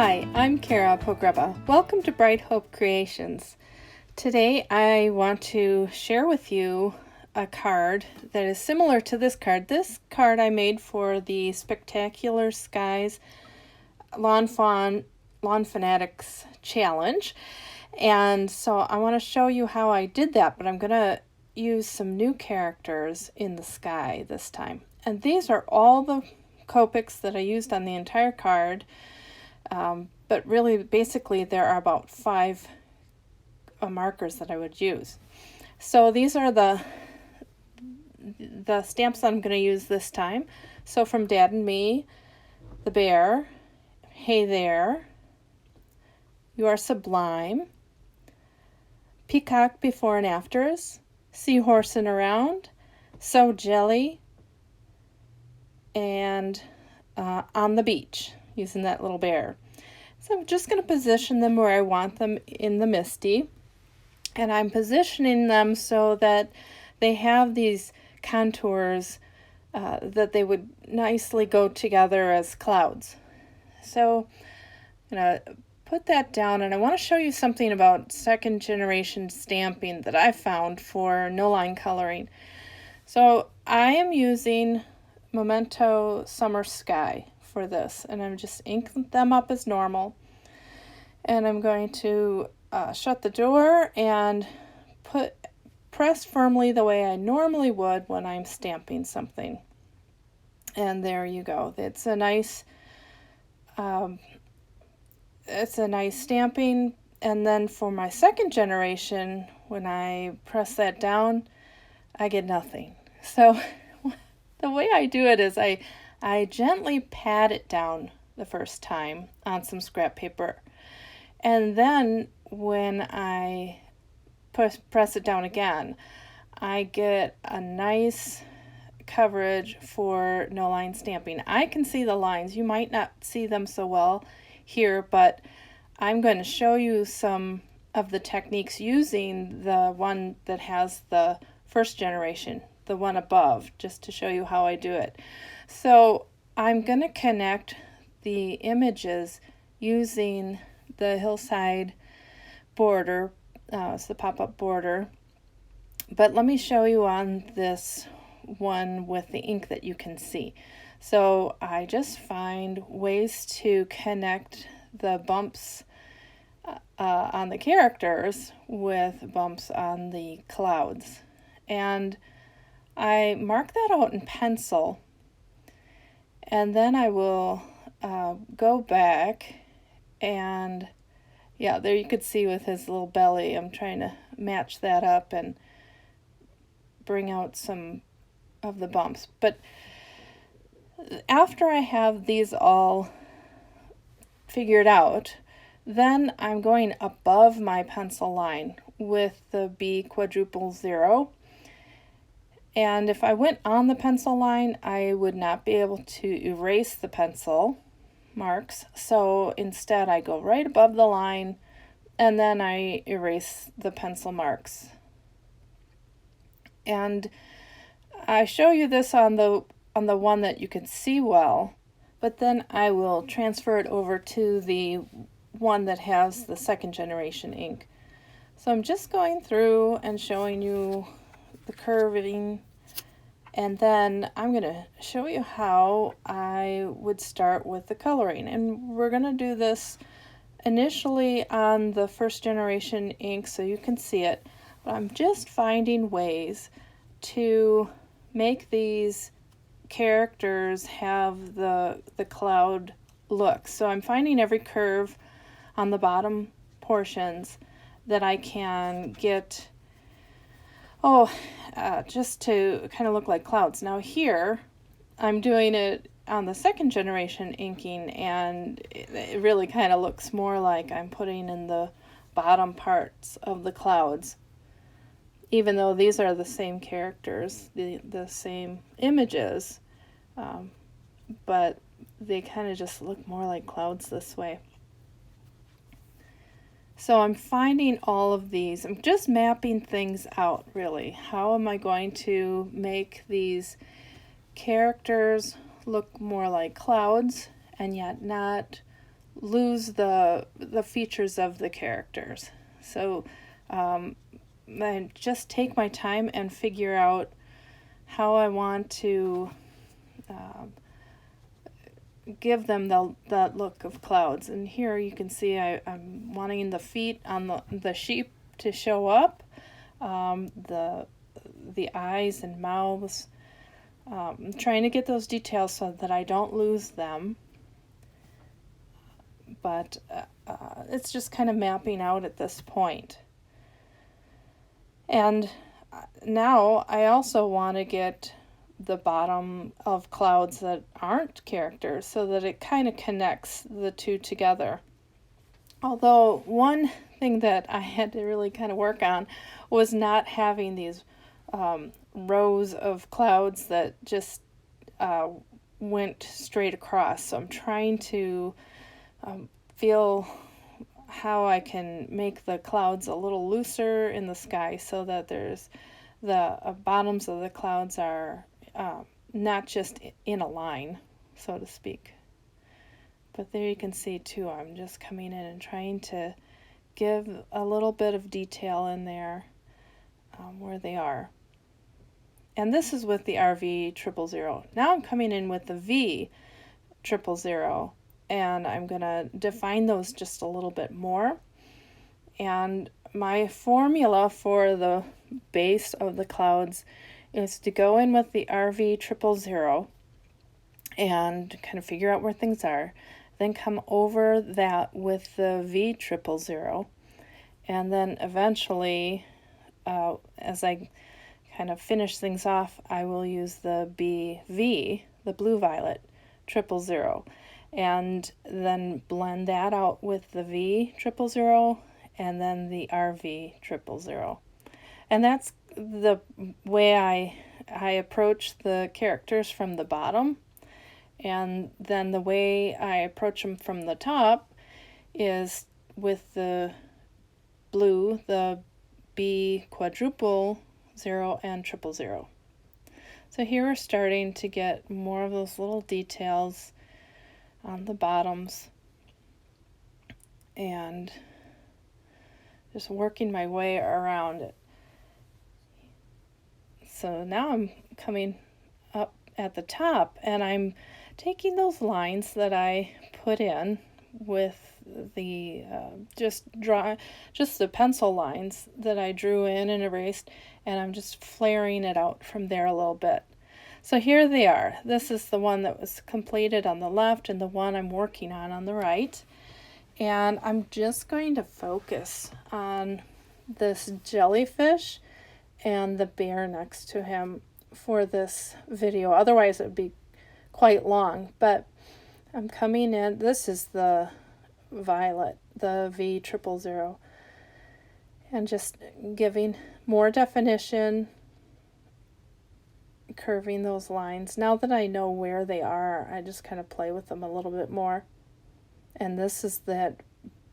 Hi, I'm Kara Pogreba. Welcome to Bright Hope Creations. Today I want to share with you a card that is similar to this card. This card I made for the Spectacular Skies Lawn Fanatics Challenge. And so I want to show you how I did that, but I'm going to use some new characters in the sky this time. And these are all the Copics that I used on the entire card. But really, basically, there are about 5 markers that I would use. So these are the stamps that I'm going to use this time. So from Dad and Me, the bear, Hey There, You Are Sublime, Peacock Before and Afters, Seahorsin Around, So Jelly, and On the Beach, using that little bear. So I'm just going to position them where I want them in the Misty. And I'm positioning them so that they have these contours that they would nicely go together as clouds. So I'm going to put that down, and I want to show you something about second generation stamping that I found for no line coloring. So I am using Memento Summer Sky for this, and I'm just inking them up as normal, and I'm going to shut the door and press firmly the way I normally would when I'm stamping something. And there you go. It's a nice stamping. And then for my second generation, when I press that down, I get nothing. So the way I do it is I gently pat it down the first time on some scrap paper. And then when I press it down again, I get a nice coverage for no line stamping. I can see the lines. You might not see them so well here, but I'm going to show you some of the techniques using the one that has the first generation, the one above, just to show you how I do it. So I'm going to connect the images using the Hillside border, it's the pop-up border, but let me show you on this one with the ink that you can see. So I just find ways to connect the bumps on the characters with bumps on the clouds, and I mark that out in pencil, and then I will go back, and yeah, there you could see with his little belly, I'm trying to match that up and bring out some of the bumps. But after I have these all figured out, then I'm going above my pencil line with the B quadruple 0. And if I went on the pencil line, I would not be able to erase the pencil marks. So instead I go right above the line, and then I erase the pencil marks. And I show you this on the one that you can see well, but then I will transfer it over to the one that has the second generation ink. So I'm just going through and showing you the curving, and then I'm going to show you how I would start with the coloring. And we're going to do this initially on the first generation ink so you can see it, but I'm just finding ways to make these characters have the cloud look. So I'm finding every curve on the bottom portions that I can get just to kind of look like clouds. Now here I'm doing it on the second generation inking, and it really kind of looks more like I'm putting in the bottom parts of the clouds, even though these are the same characters, the same images, but they kind of just look more like clouds this way. So I'm finding all of these. I'm just mapping things out, really. How am I going to make these characters look more like clouds and yet not lose the features of the characters. So I just take my time and figure out how I want to give them that look of clouds. And here you can see I'm wanting the feet on the sheep to show up, the eyes and mouths. I'm trying to get those details so that I don't lose them. But it's just kind of mapping out at this point. And now I also want to get the bottom of clouds that aren't characters so that it kind of connects the two together. Although one thing that I had to really kind of work on was not having these rows of clouds that just went straight across. So I'm trying to feel how I can make the clouds a little looser in the sky so that there's the bottoms of the clouds are not just in a line, so to speak. But there you can see too, I'm just coming in and trying to give a little bit of detail in there where they are. And this is with the RV 000. Now I'm coming in with the V 000, and I'm going to define those just a little bit more. And my formula for the base of the clouds is to go in with the RV 000 and kind of figure out where things are. Then come over that with the V 000. And then eventually, as I kind of finish things off, I will use the BV, the blue violet 000. And then blend that out with the V 000 and then the RV 000. And that's the way I approach the characters from the bottom. And then the way I approach them from the top is with the blue, the B quadruple 0 and 000. So here we're starting to get more of those little details on the bottoms and just working my way around it. So now I'm coming up at the top and I'm taking those lines that I put in with the just the pencil lines that I drew in and erased, and I'm just flaring it out from there a little bit. So here they are. This is the one that was completed on the left and the one I'm working on the right. And I'm just going to focus on this jellyfish and the bear next to him for this video. Otherwise it would be quite long. But I'm coming in. This is the violet, the V 000. And just giving more definition, curving those lines. Now that I know where they are, I just kind of play with them a little bit more. And this is that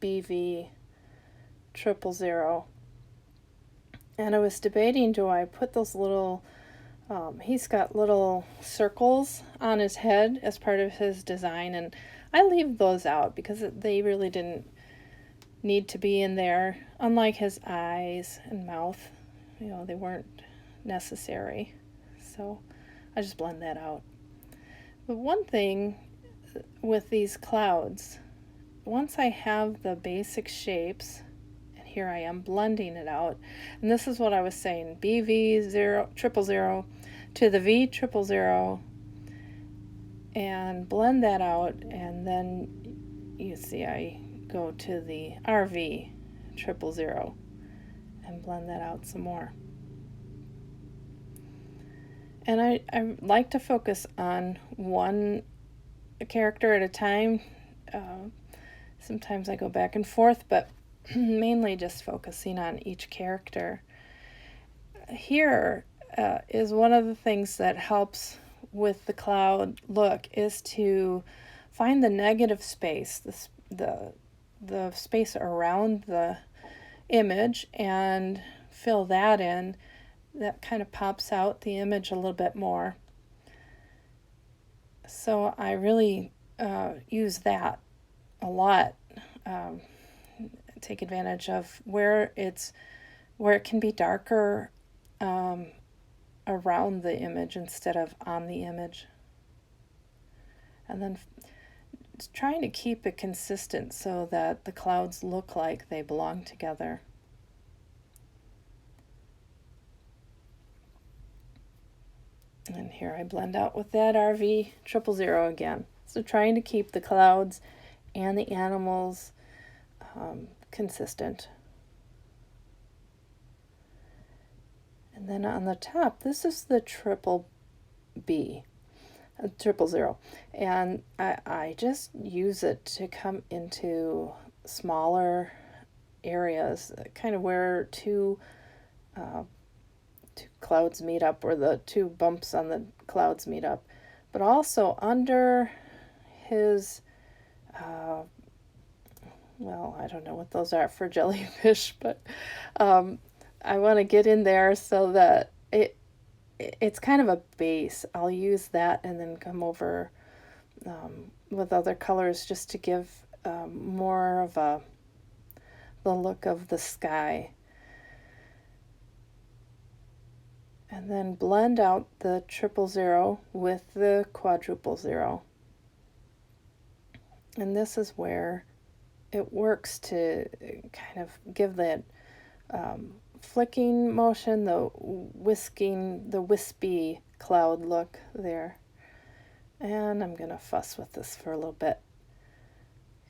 BV 000. And I was debating, do I put those little, he's got little circles on his head as part of his design, and I leave those out because they really didn't need to be in there. Unlike his eyes and mouth, they weren't necessary. So I just blend that out. But one thing with these clouds, once I have the basic shapes, and here I am blending it out, and this is what I was saying, BV 000 to the V 000, and blend that out, and then you see I go to the RV 000 and blend that out some more. And I like to focus on one character at a time. Sometimes I go back and forth, but mainly just focusing on each character. Here is one of the things that helps with the cloud look is to find the negative space, the space around the image, and fill that in. That kind of pops out the image a little bit more. So I really use that a a lot. Take advantage of where it can be darker around the image instead of on the image. And then trying to keep it consistent so that the clouds look like they belong together. And here I blend out with that RV 000 again. So trying to keep the clouds and the animals consistent. And then on the top, this is the triple B, 000. And I just use it to come into smaller areas, kind of where two clouds meet up, or the two bumps on the clouds meet up, but also under his, well, I don't know what those are for jellyfish, but I want to get in there so that it's kind of a base. I'll use that and then come over with other colors just to give more of the look of the sky. And then blend out the 000 with the 000. And this is where it works to kind of give that flicking motion, the wispy cloud look there. And I'm going to fuss with this for a little bit.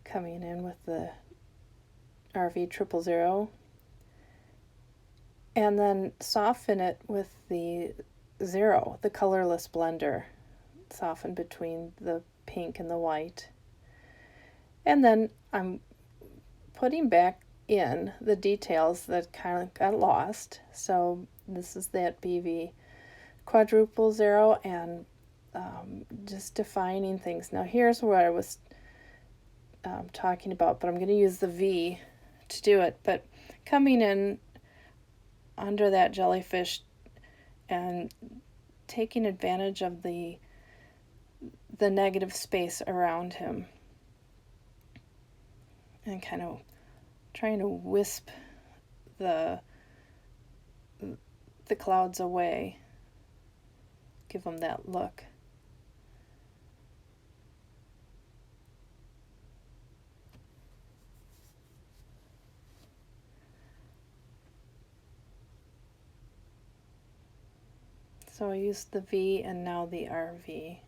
Coming in with the RV 000. And then soften it with the 0, the colorless blender. Soften between the pink and the white. And then I'm putting back in the details that kind of got lost. So this is that BV 000 and just defining things. Now here's what I was talking about, but I'm going to use the V to do it. But coming in under that jellyfish and taking advantage of the negative space around him and kind of trying to wisp the clouds away, give them that look. So I used the V and now the RV.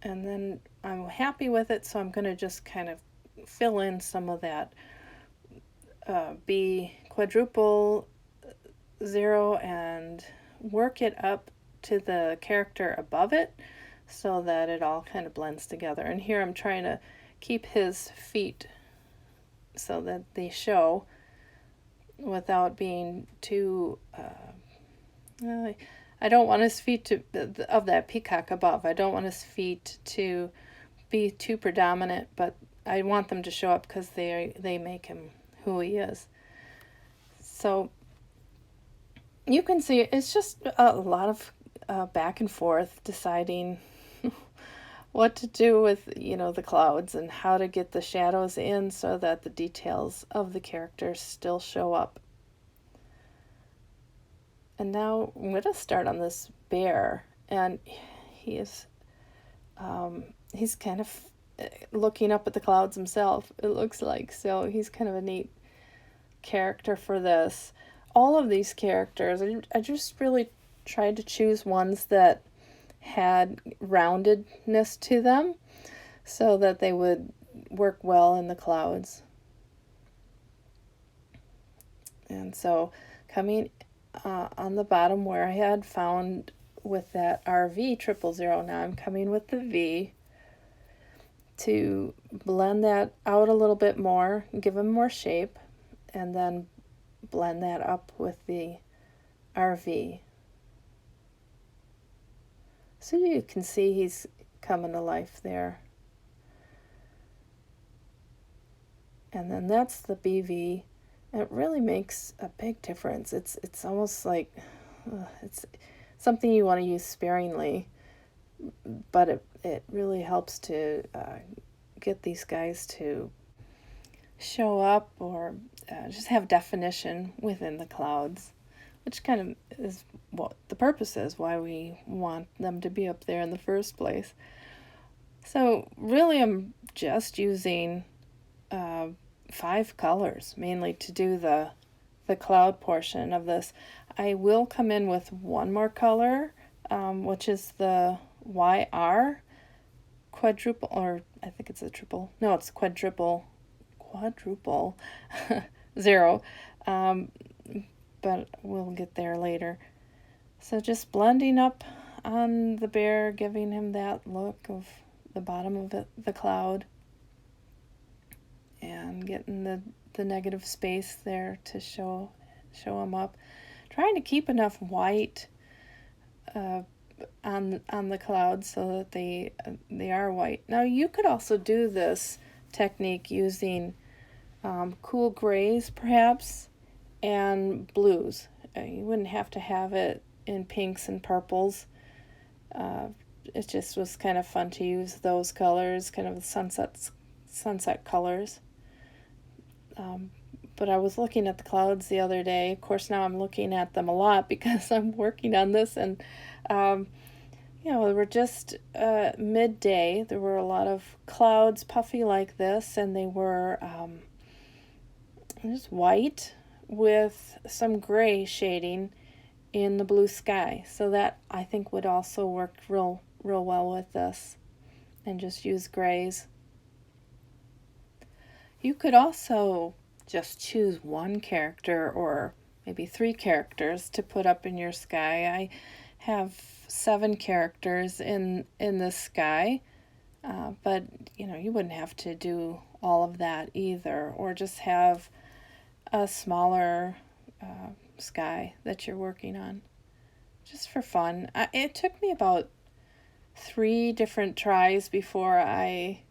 And then I'm happy with it, so I'm going to just kind of fill in some of that B 000 and work it up to the character above it so that it all kind of blends together. And here I'm trying to keep his feet so that they show without being too I don't want his feet to, of that peacock above, I don't want his feet to be too predominant, but I want them to show up because they make him who he is. So you can see it's just a lot of back and forth deciding what to do with, the clouds and how to get the shadows in so that the details of the characters still show up. And now I'm going to start on this bear, and he's kind of looking up at the clouds himself, it looks like. So he's kind of a neat character for this. All of these characters, I just really tried to choose ones that had roundedness to them so that they would work well in the clouds. And so coming on the bottom where I had found with that RV 000, now I'm coming with the V to blend that out a little bit more, give him more shape, and then blend that up with the RV. So you can see he's coming to life there. And then that's the BV. It really makes a big difference. It's almost like something you want to use sparingly, but it really helps to get these guys to show up or just have definition within the clouds, which kind of is what the purpose is, why we want them to be up there in the first place. So really I'm just using 5 colors mainly to do the cloud portion of this. I will come in with one more color, which is the YR quadruple, or I think it's a triple. No, it's quadruple 0. But we'll get there later. So just blending up on the bear, giving him that look of the bottom of the cloud, and getting the negative space there to show them up. Trying to keep enough white on the clouds so that they are white. Now you could also do this technique using cool grays perhaps and blues. You wouldn't have to have it in pinks and purples. It just was kind of fun to use those colors, kind of sunset colors. But I was looking at the clouds the other day. Of course, now I'm looking at them a lot because I'm working on this, and we were just midday. There were a lot of clouds, puffy like this, and they were just white with some gray shading in the blue sky. So that I think would also work real well with this, and just use grays. You could also just choose one character or maybe 3 characters to put up in your sky. I have 7 characters in the sky, but you wouldn't have to do all of that either, or just have a smaller sky that you're working on, just for fun. It took me about 3 different tries before I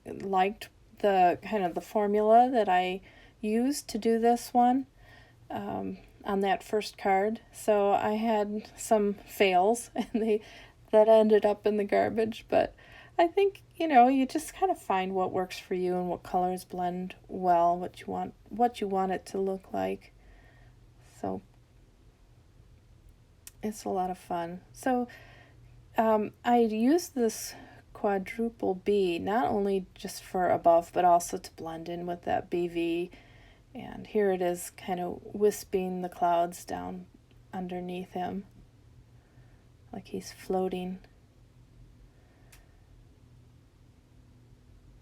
liked the kind of the formula that I used to do this one on that first card. So I had some fails, and that ended up in the garbage. But I think you just kind of find what works for you and what colors blend well, what you want it to look like. So it's a lot of fun. So I use this quadruple B not only just for above, but also to blend in with that BV. And here it is, kind of wisping the clouds down underneath him, like he's floating.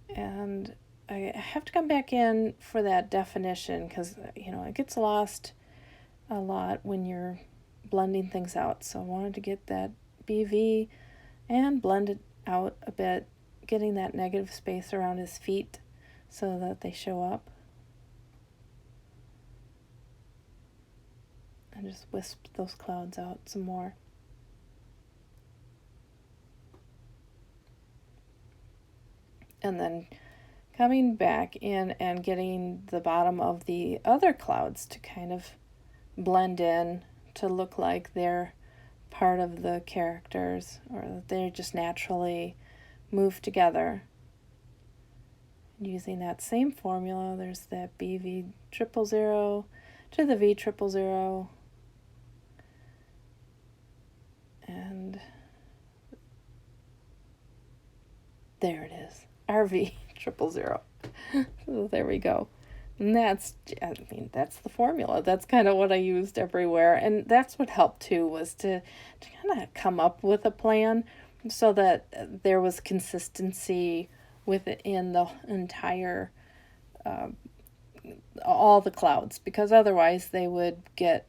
And I have to come back in for that definition, because it gets lost a lot when you're blending things out. So I wanted to get that BV and blend it out a bit, getting that negative space around his feet so that they show up. And just wisp those clouds out some more. And then coming back in and getting the bottom of the other clouds to kind of blend in, to look like they're part of the characters, or that they just naturally move together. Using that same formula, there's that BV 000 to the V 000, and there it is, RV 000. So there we go. And that's the formula. That's kind of what I used everywhere. And that's what helped too, was to kind of come up with a plan so that there was consistency within the entire, all the clouds. Because otherwise they would get,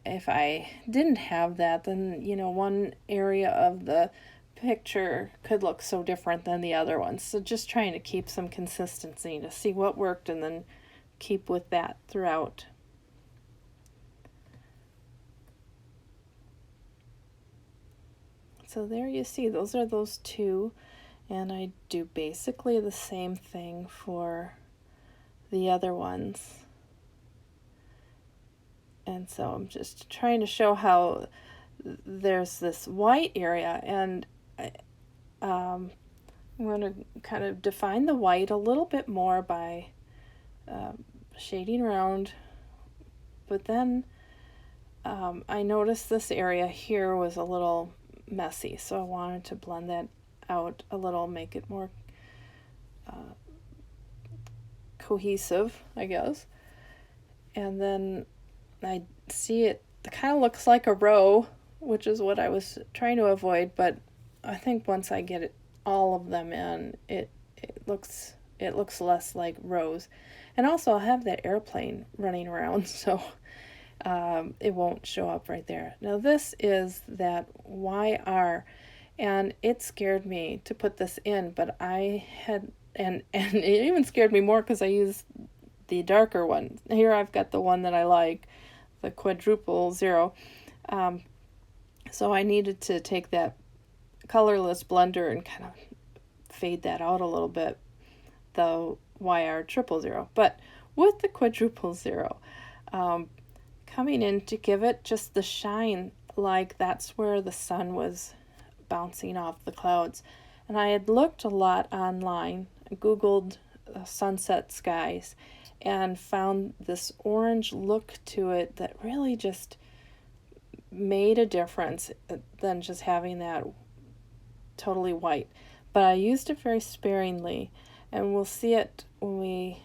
if I didn't have that, then, one area of the picture could look so different than the other ones. So just trying to keep some consistency to see what worked, and then keep with that throughout. So there you see, those are those 2, and I do basically the same thing for the other ones. And so I'm just trying to show how there's this white area, and I'm going to kind of define the white a little bit more by shading around. But then I noticed this area here was a little messy, so I wanted to blend that out a little, make it more cohesive, I guess. And then I see it kind of looks like a row, which is what I was trying to avoid, but I think once I get all of them in, it looks less like rows. And also I'll have that airplane running around, so it won't show up right there. Now this is that YR, and it scared me to put this in, but I had, and it even scared me more because I used the darker one. Here I've got the one that I like, the quadruple 0. So I needed to take that colorless blender and kind of fade that out a little bit, the YR triple 0. But with the quadruple 0, coming in to give it just the shine, like that's where the sun was bouncing off the clouds. And I had looked a lot online, Googled sunset skies, and found this orange look to it that really just made a difference than just having that totally white. But I used it very sparingly, and we'll see it when we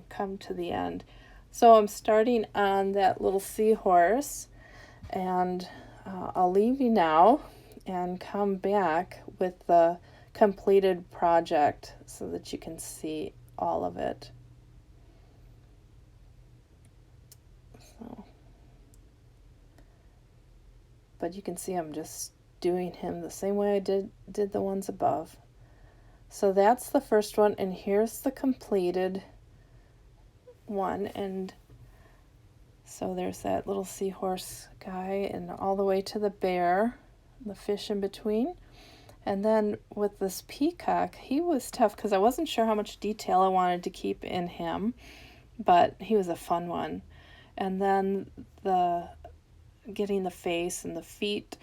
come to the end. So I'm starting on that little seahorse, and I'll leave you now and come back with the completed project so that you can see all of it. So, but you can see I'm just doing him the same way I did the ones above. So that's the first one, and here's the completed one. And so there's that little seahorse guy, and all the way to the bear, the fish in between. And then with this peacock, he was tough because I wasn't sure how much detail I wanted to keep in him, but he was a fun one. And then getting the face and the feet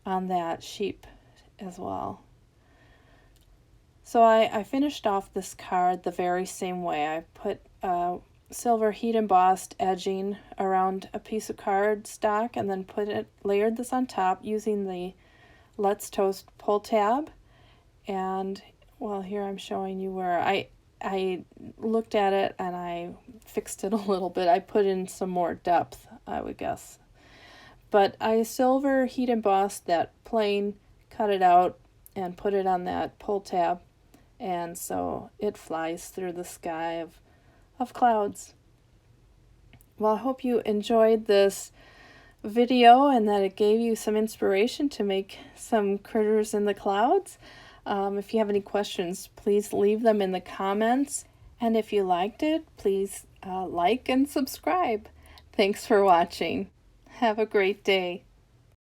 on that sheep as well. So I finished off this card the very same way. I put silver heat embossed edging around a piece of card stock, and then layered this on top using the Let's Toast pull tab. And well, here I'm showing you where I looked at it and I fixed it a little bit. I put in some more depth, I would guess. But I silver heat embossed that plane, cut it out, and put it on that pull tab. And so it flies through the sky of clouds. Well, I hope you enjoyed this video and that it gave you some inspiration to make some critters in the clouds. If you have any questions, please leave them in the comments. And if you liked it, please like and subscribe. Thanks for watching. Have a great day.